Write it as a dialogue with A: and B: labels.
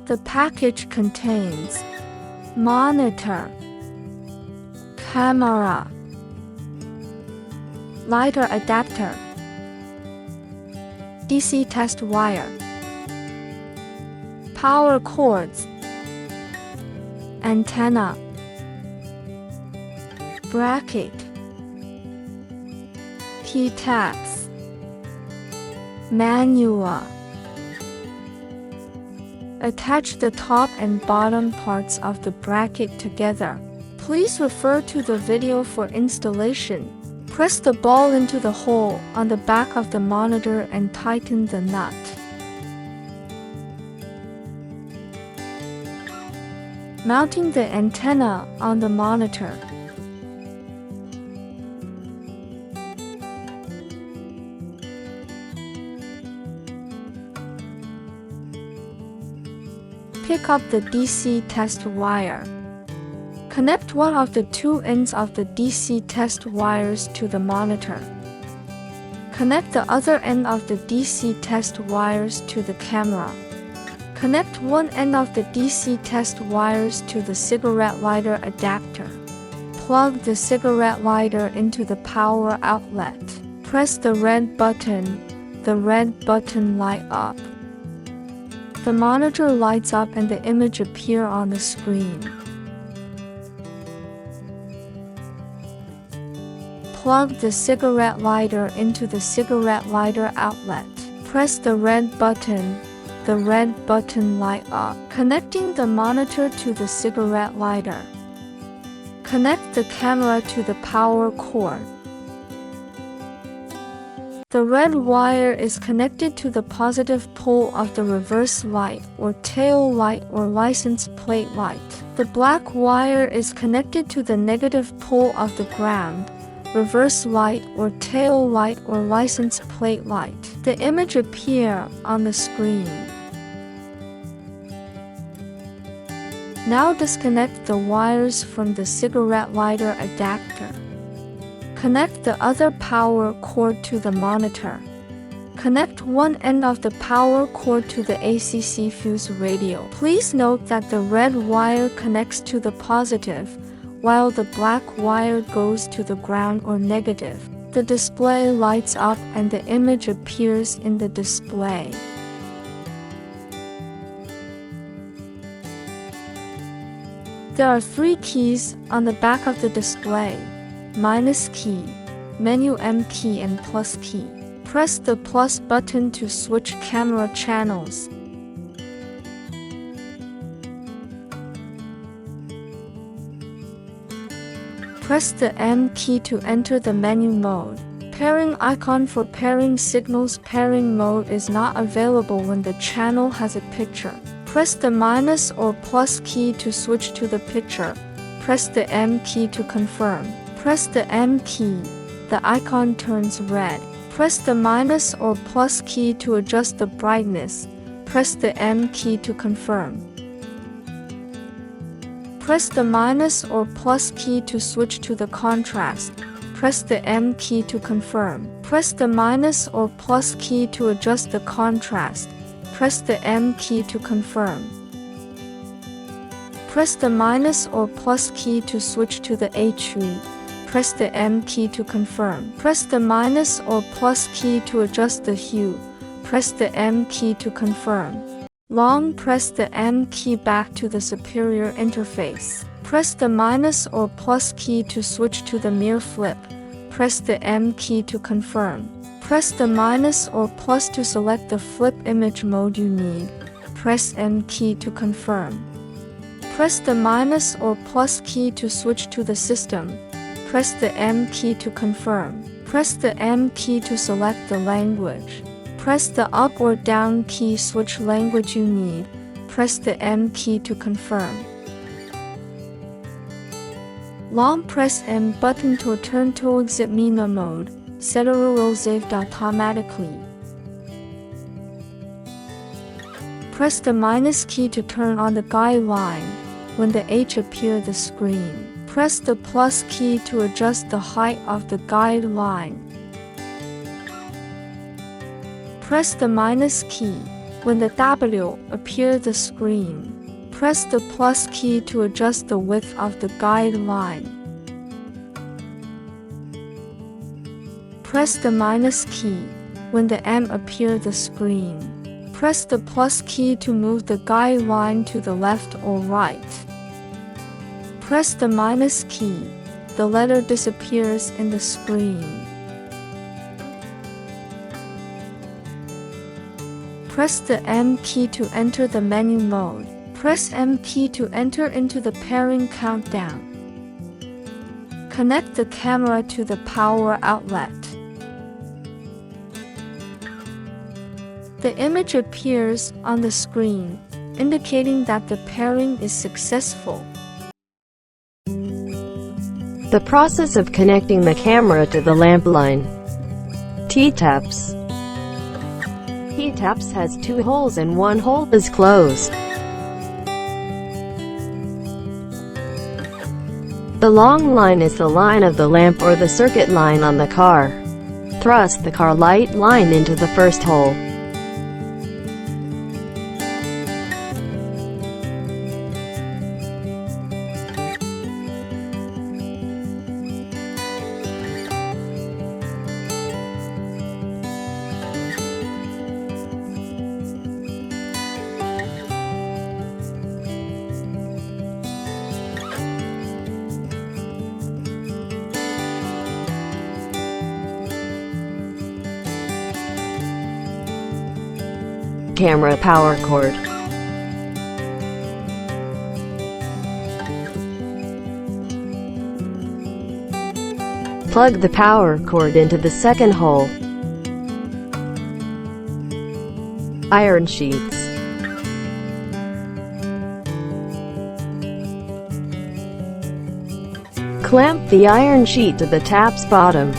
A: The package contains monitor, camera, lighter adapter, DC test wire, power cords, antenna, bracket, key tabs, manual. Attach the top and bottom parts of the bracket together. Please refer to the video for installation. Press the ball into the hole on the back of the monitor and tighten the nut. Mounting the antenna on the monitor. Pick up the DC test wire. Connect one of the two ends of the DC test wires to the monitor. Connect the other end of the DC test wires to the camera. Connect one end of the DC test wires to the cigarette lighter adapter. Plug the cigarette lighter into the power outlet. Press the red button. The red button lights up. The monitor lights up and the image appears on the screen. Plug the cigarette lighter into the cigarette lighter outlet. Press the red button. The red button lights up, connecting the monitor to the cigarette lighter. Connect the camera to the power cord. The red wire is connected to the positive pole of the reverse light or tail light or license plate light. The black wire is connected to the negative pole of the ground, reverse light or tail light or license plate light. The image appears on the screen. Now disconnect the wires from the cigarette lighter adapter. Connect the other power cord to the monitor. Connect one end of the power cord to the ACC fuse radio. Please note that the red wire connects to the positive, while the black wire goes to the ground or negative. The display lights up and the image appears in the display. There are three keys on the back of the display: minus key, menu M key, and plus key. Press the plus button to switch camera channels. Press the M key to enter the menu mode. Pairing icon for pairing signals. Pairing mode is not available when the channel has a picture. Press the minus or plus key to switch to the picture. Press the M key to confirm. Press the M key. The icon turns red. Press the minus or plus key to adjust the brightness. Press the M key to confirm. Press the minus or plus key to switch to the contrast. Press the M key to confirm. Press the minus or plus key to adjust the contrast. Press the M key to confirm. Press the minus or plus key to switch to the H21. Press the M key to confirm. Press the minus or plus key to adjust the hue. Press the M key to confirm. Long press the M key back to the superior interface. Press the minus or plus key to switch to the mirror flip. Press the M key to confirm. Press the minus or plus to select the flip image mode you need. Press M key to confirm. Press the minus or plus key to switch to the system. Press the M key to confirm. Press the M key to select the language. Press the up or down key switch language you need. Press the M key to confirm. Long press M button to turn to exit MENA mode. Setero will save automatically. Press the minus key to turn on the guideline. When the H appears the screen. Press the plus key to adjust the height of the guideline. Press the minus key. When the W appears the screen, press the plus key to adjust the width of the guide line. Press the minus key. When the M appears the screen, press the plus key to move the guide line to the left or right. Press the minus key. The letter disappears in the screen. Press the M key to enter the menu mode. Press M key to enter into the pairing countdown. Connect the camera to the power outlet. The image appears on the screen, indicating that the pairing is successful.
B: The process of connecting the camera to the lamp line. T-taps. T-taps has 2 holes and 1 hole is closed. The long line is the line of the lamp or the circuit line on the car. Thrust the car light line into the first hole. Camera power cord. Plug the power cord into the second hole. Iron sheets. Clamp the iron sheet to the tap's bottom.